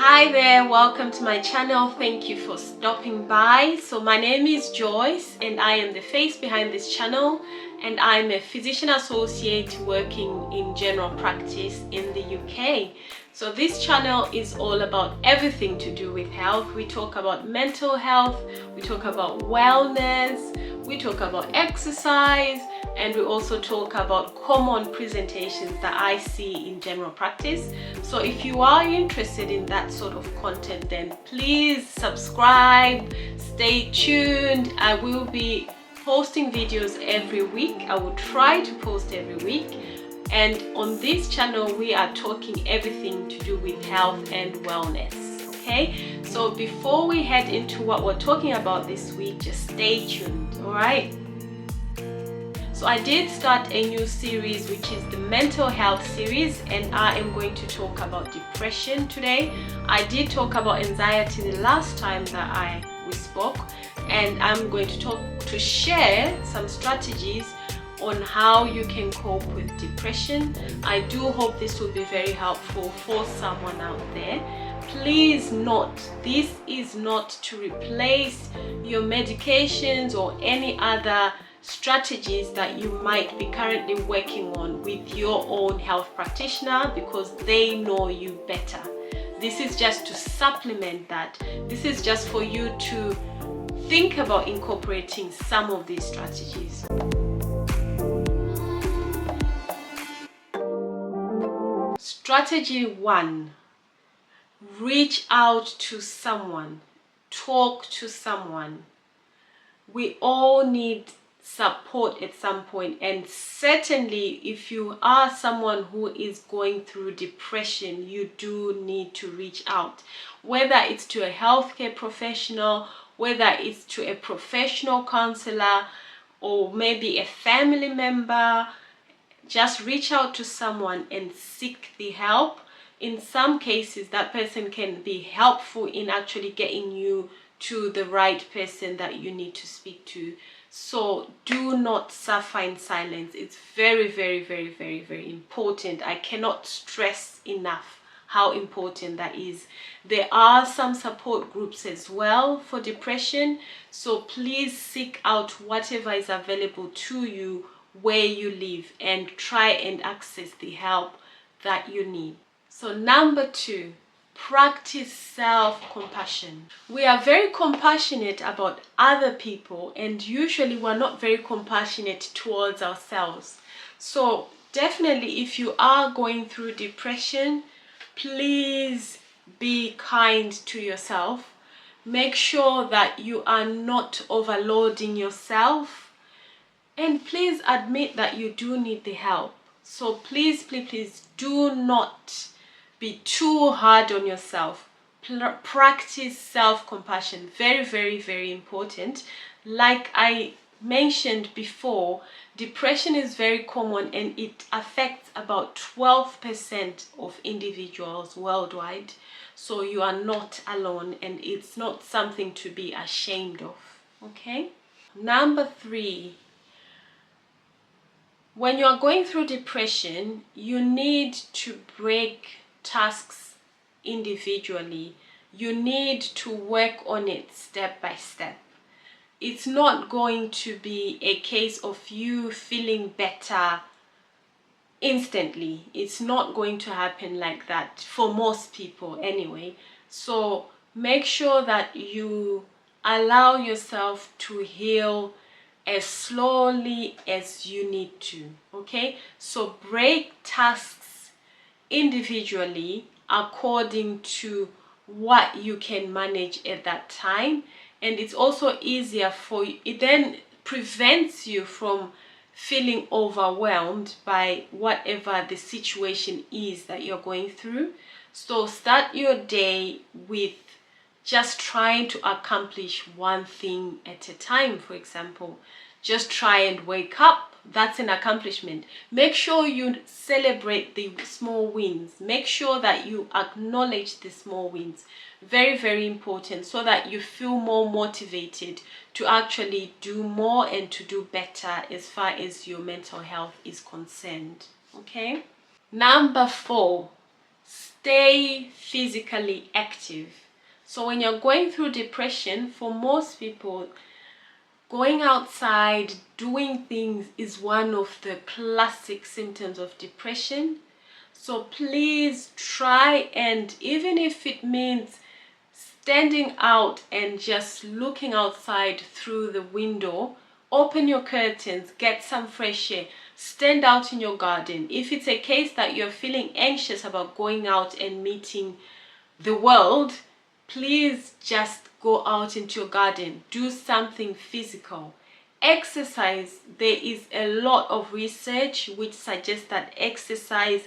Hi there, welcome to my channel. Thank you for stopping by. So my name is Joyce and I am the face behind this channel, and I'm a physician associate working in general practice in the UK. So this channel is all about everything to do with health. We talk about mental health, we talk about wellness, we talk about exercise, and we also talk about common presentations that I see in general practice. So if you are interested in that sort of content, then please subscribe, stay tuned. I will be posting videos every week. I will try to post every week. And on this channel, we are talking everything to do with health and wellness. Okay, so before we head into what we're talking about this week, just stay tuned. All right. So I did start a new series, which is the mental health series, and I am going to talk about depression today. I did talk about anxiety the last time that we spoke, and I'm going to share some strategies on how you can cope with depression. I do hope this will be very helpful for someone out there. Please note, this is not to replace your medications or any other strategies that you might be currently working on with your own health practitioner, because they know you better. This is just to supplement that. This is just for you to think about incorporating some of these strategies. Strategy 1. Reach out to someone. Talk to someone. We all need support at some point, and certainly if you are someone who is going through depression, you do need to reach out, whether it's to a healthcare professional, whether it's to a professional counselor, or maybe a family member. Just reach out to someone and seek the help. In some cases, that person can be helpful in actually getting you to the right person that you need to speak to. So do not suffer in silence. It's very, very, very, very, very important. I cannot stress enough how important that is. There are some support groups as well for depression. So please seek out whatever is available to you where you live and try and access the help that you need. So number 2, practice self-compassion. We are very compassionate about other people, and usually we're not very compassionate towards ourselves. So definitely, if you are going through depression, please be kind to yourself. Make sure that you are not overloading yourself. And please admit that you do need the help. So please, please, please do not be too hard on yourself. Practice self-compassion. Very, very, very important. Like I mentioned before, depression is very common and it affects about 12% of individuals worldwide. So you are not alone, and it's not something to be ashamed of. Okay? Number 3. When you are going through depression, you need to break tasks individually. You need to work on it step by step. It's not going to be a case of you feeling better instantly. It's not going to happen like that for most people anyway. So make sure that you allow yourself to heal as slowly as you need to. Okay, so break tasks individually according to what you can manage at that time, and it's also easier for you. It then prevents you from feeling overwhelmed by whatever the situation is that you're going through. So start your day with just trying to accomplish one thing at a time. For example, just try and wake up. That's an accomplishment. Make sure you celebrate the small wins. Make sure that you acknowledge the small wins. Very, very important, so that you feel more motivated to actually do more and to do better as far as your mental health is concerned. Okay? Number 4, stay physically active. So when you're going through depression, for most people, going outside, doing things is one of the classic symptoms of depression. So please try, and even if it means standing out and just looking outside through the window, open your curtains, get some fresh air, stand out in your garden. If it's a case that you're feeling anxious about going out and meeting the world, please just go out into your garden, do something physical. Exercise. There is a lot of research which suggests that exercise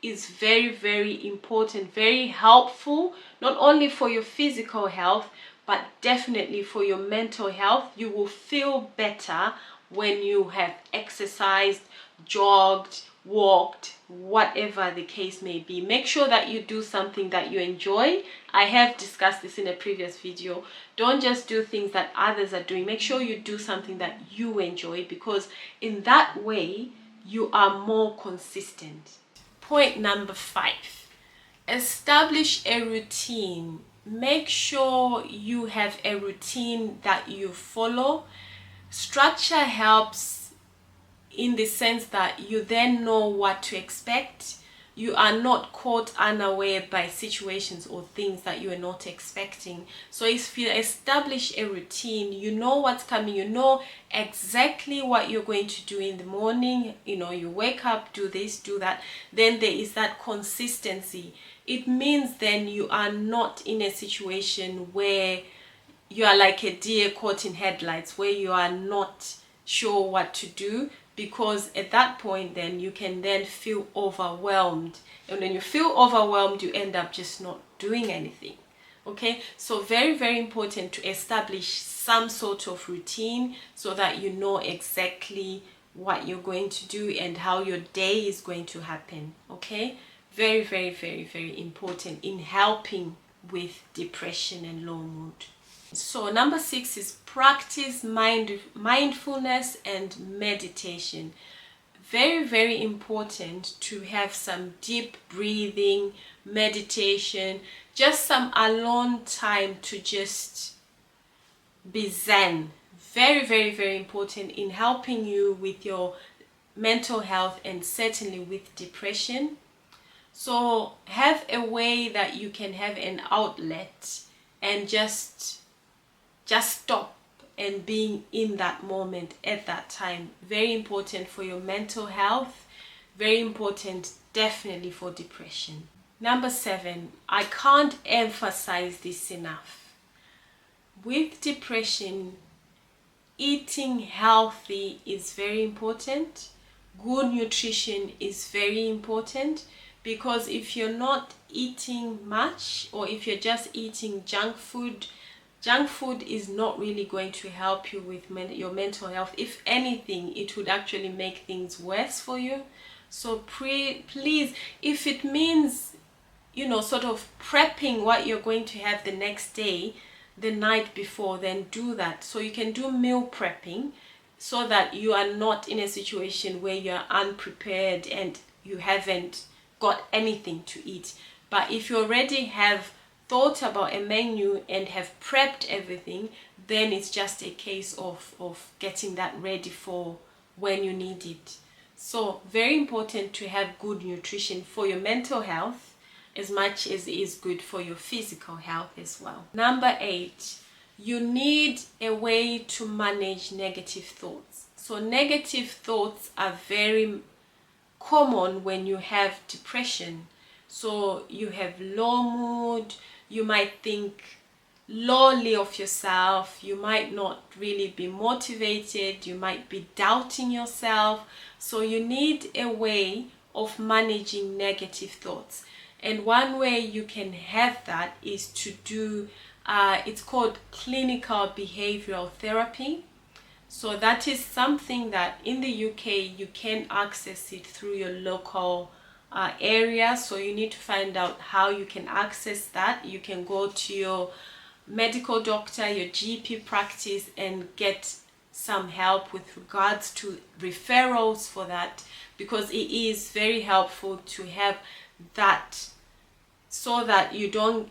is very, very important, very helpful, not only for your physical health, but definitely for your mental health. You will feel better when you have exercised, jogged, walked, whatever the case may be. Make sure that you do something that you enjoy. I have discussed this in a previous video. Don't just do things that others are doing. Make sure you do something that you enjoy, because in that way you are more consistent. Point number 5, establish a routine. Make sure you have a routine that you follow. Structure helps in the sense that you then know what to expect. You are not caught unaware by situations or things that you are not expecting. So if you establish a routine, you know what's coming, you know exactly what you're going to do in the morning. You know, you wake up, do this, do that. Then there is that consistency. It means then you are not in a situation where you are like a deer caught in headlights, where you are not sure what to do, because at that point then you can then feel overwhelmed, and when you feel overwhelmed you end up just not doing anything. Okay, so very, very important to establish some sort of routine so that you know exactly what you're going to do and how your day is going to happen. Okay, very, very, very, very important in helping with depression and low mood. So number 6 is practice mindfulness and meditation. Very, very important to have some deep breathing, meditation, just some alone time to just be zen. Very, very, very important in helping you with your mental health and certainly with depression. So have a way that you can have an outlet and just stop and being in that moment at that time. Very important for your mental health, very important definitely for depression. Number 7, I can't emphasize this enough. With depression, eating healthy is very important. Good nutrition is very important, because if you're not eating much, or if you're just eating junk food is not really going to help you with your mental health. If anything, it would actually make things worse for you. So please, if it means, you know, sort of prepping what you're going to have the next day, the night before, then do that. So you can do meal prepping so that you are not in a situation where you're unprepared and you haven't got anything to eat. But if you already have thought about a menu and have prepped everything, then it's just a case of getting that ready for when you need it. So very important to have good nutrition for your mental health as much as it is good for your physical health as well. Number 8, you need a way to manage negative thoughts. So negative thoughts are very common when you have depression. So you have low mood, you might think lowly of yourself, you might not really be motivated, you might be doubting yourself. So you need a way of managing negative thoughts. And one way you can have that is to do, it's called clinical behavioral therapy. So that is something that in the UK you can access it through your local area. So you need to find out how you can access that. You can go to your medical doctor, your GP practice, and get some help with regards to referrals for that, because it is very helpful to have that so that you don't,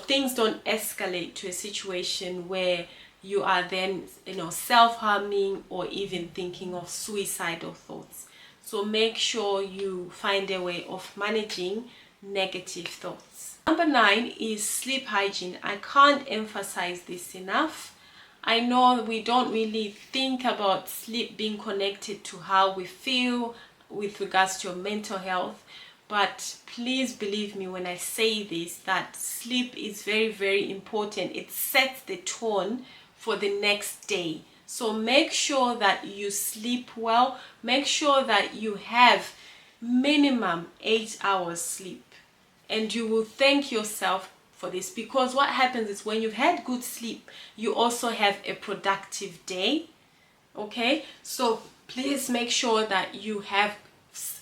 things don't escalate to a situation where you are then, self-harming or even thinking of suicidal thoughts. So make sure you find a way of managing negative thoughts. Number 9 is sleep hygiene. I can't emphasize this enough. I know we don't really think about sleep being connected to how we feel with regards to your mental health, but please believe me when I say this, that sleep is very, very important. It sets the tone for the next day. So make sure that you sleep well. Make sure that you have minimum 8 hours sleep, and you will thank yourself for this, because what happens is when you've had good sleep, you also have a productive day. Okay, so please make sure that you have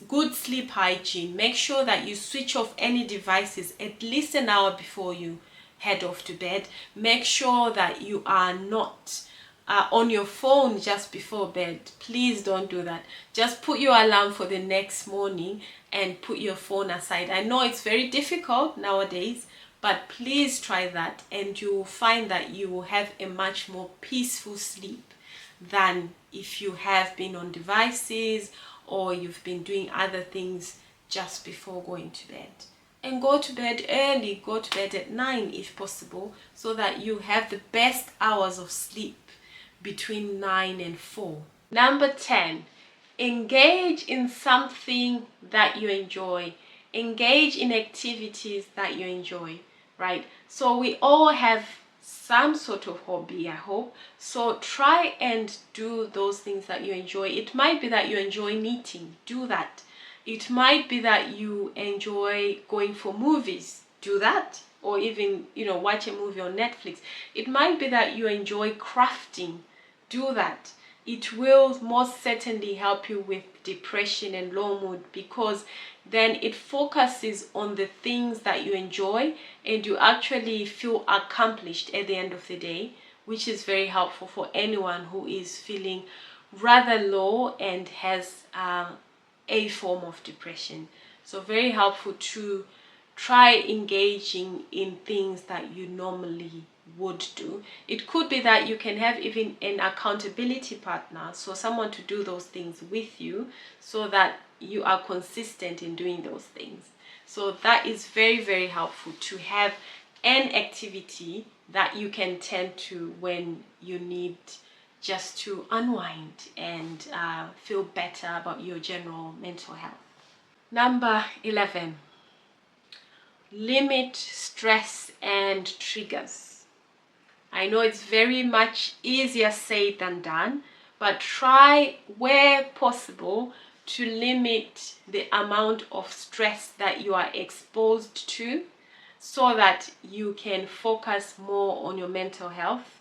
good sleep hygiene. Make sure that you switch off any devices at least an hour before you head off to bed. Make sure that you are not on your phone just before bed. Please don't do that. Just put your alarm for the next morning and put your phone aside. I know it's very difficult nowadays, but please try that, and you will find that you will have a much more peaceful sleep than if you have been on devices or you've been doing other things just before going to bed. And go to bed early. Go to bed at 9 if possible, so that you have the best hours of sleep between 9 and 4. Number 10, engage in something that you enjoy. Engage in activities that you enjoy, right? So we all have some sort of hobby, I hope. So try and do those things that you enjoy. It might be that you enjoy knitting. Do that. It might be that you enjoy going for movies. Do that. Or even, watch a movie on Netflix. It might be that you enjoy crafting. Do that. It will most certainly help you with depression and low mood, because then it focuses on the things that you enjoy and you actually feel accomplished at the end of the day, which is very helpful for anyone who is feeling rather low and has a form of depression. So very helpful to try engaging in things that you normally would do. It could be that you can have even an accountability partner, so someone to do those things with you, so that you are consistent in doing those things. So that is very, very helpful to have an activity that you can turn to when you need just to unwind and feel better about your general mental health. Number 11, limit stress and triggers. I know it's very much easier said than done, but try where possible to limit the amount of stress that you are exposed to, so that you can focus more on your mental health.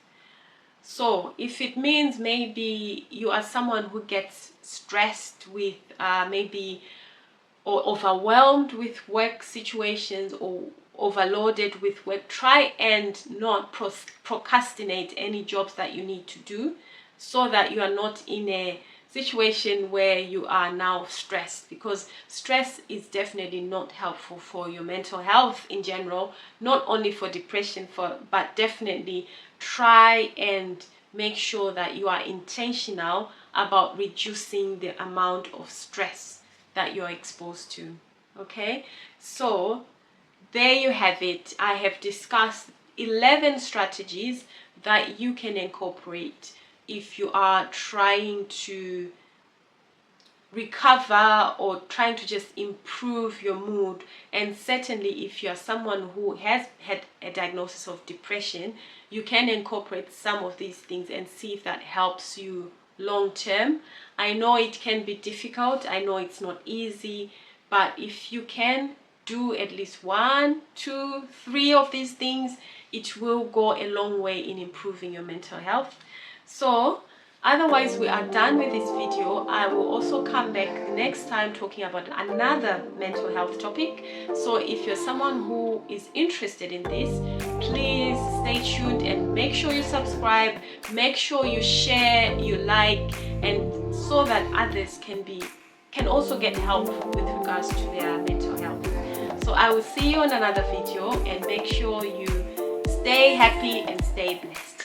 So if it means maybe you are someone who gets stressed with or overwhelmed with work situations or overloaded with work, try and not procrastinate any jobs that you need to do, so that you are not in a situation where you are now stressed, because stress is definitely not helpful for your mental health in general, not only for depression, but definitely try and make sure that you are intentional about reducing the amount of stress that you're exposed to. Okay, so there you have it. I have discussed 11 strategies that you can incorporate if you are trying to recover or trying to just improve your mood. And certainly if you are someone who has had a diagnosis of depression, you can incorporate some of these things and see if that helps you long term. I know it can be difficult. I know it's not easy, but if you can do at least 1, 2, 3 of these things, it will go a long way in improving your mental health. So otherwise, we are done with this video. I will also come back next time talking about another mental health topic. So if you're someone who is interested in this, please stay tuned and make sure you subscribe, make sure you share, you like, and so that others can also get help with regards to their mental health. So I will see you on another video, and make sure you stay happy and stay blessed.